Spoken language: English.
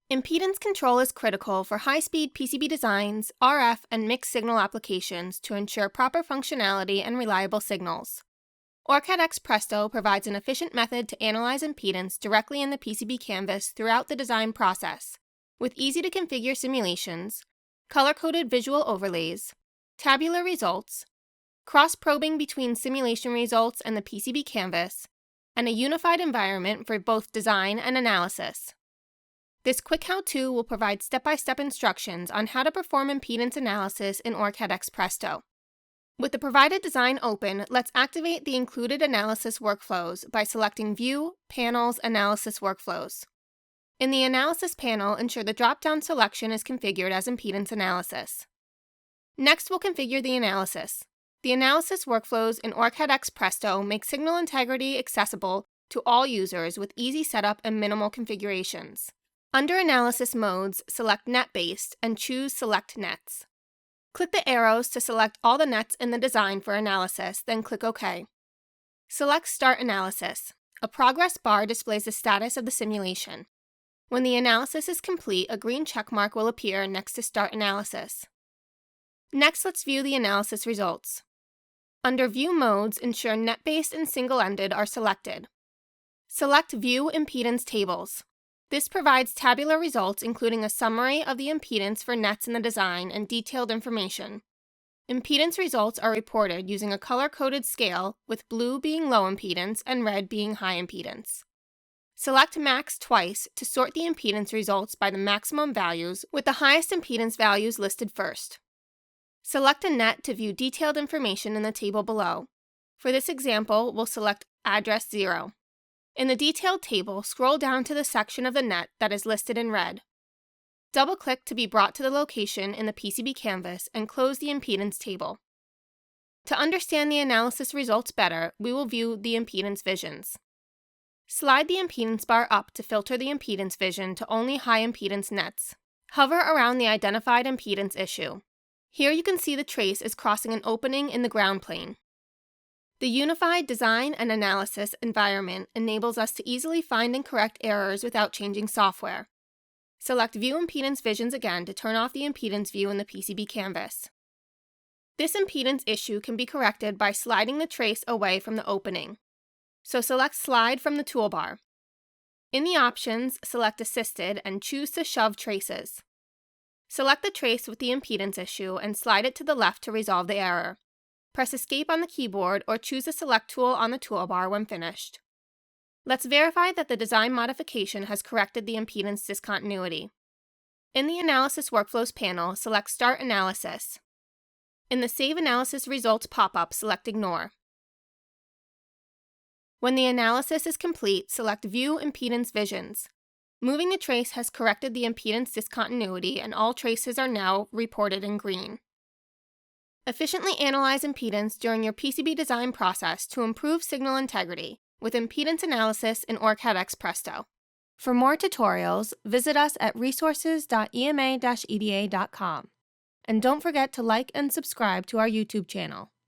Impedance control is critical for high-speed PCB designs, RF, and mixed signal applications to ensure proper functionality and reliable signals. OrCAD X Presto provides an efficient method to analyze impedance directly in the PCB canvas throughout the design process, with easy-to-configure simulations, color-coded visual overlays, tabular results, cross-probing between simulation results and the PCB canvas, and a unified environment for both design and analysis. This quick how-to will provide step-by-step instructions on how to perform impedance analysis in OrCAD X Presto. With the provided design open, let's activate the included analysis workflows by selecting View, Panels, Analysis Workflows. In the Analysis panel, ensure the drop-down selection is configured as Impedance Analysis. Next, we'll configure the analysis. The analysis workflows in OrCAD X Presto make signal integrity accessible to all users with easy setup and minimal configurations. Under Analysis Modes, select Net-Based and choose Select Nets. Click the arrows to select all the nets in the design for analysis, then click OK. Select Start Analysis. A progress bar displays the status of the simulation. When the analysis is complete, a green checkmark will appear next to Start Analysis. Next, let's view the analysis results. Under View Modes, ensure Net-Based and Single-Ended are selected. Select View Impedance Tables. This provides tabular results including a summary of the impedance for nets in the design and detailed information. Impedance results are reported using a color-coded scale, with blue being low impedance and red being high impedance. Select Max twice to sort the impedance results by the maximum values, with the highest impedance values listed first. Select a net to view detailed information in the table below. For this example, we'll select Address 0. In the detailed table, scroll down to the section of the net that is listed in red. Double-click to be brought to the location in the PCB canvas and close the impedance table. To understand the analysis results better, we will view the impedance visions. Slide the impedance bar up to filter the impedance vision to only high impedance nets. Hover around the identified impedance issue. Here you can see the trace is crossing an opening in the ground plane. The unified design and analysis environment enables us to easily find and correct errors without changing software. Select View Impedance Visions again to turn off the impedance view in the PCB canvas. This impedance issue can be corrected by sliding the trace away from the opening. So select Slide from the toolbar. In the options, select Assisted and choose to shove traces. Select the trace with the impedance issue and slide it to the left to resolve the error. Press Escape on the keyboard or choose the Select tool on the toolbar when finished. Let's verify that the design modification has corrected the impedance discontinuity. In the Analysis Workflows panel, select Start Analysis. In the Save Analysis Results pop-up, select Ignore. When the analysis is complete, select View Impedance Visions. Moving the trace has corrected the impedance discontinuity and all traces are now reported in green. Efficiently analyze impedance during your PCB design process to improve signal integrity with impedance analysis in OrCAD X Presto. For more tutorials, visit us at resources.ema-eda.com. And don't forget to like and subscribe to our YouTube channel.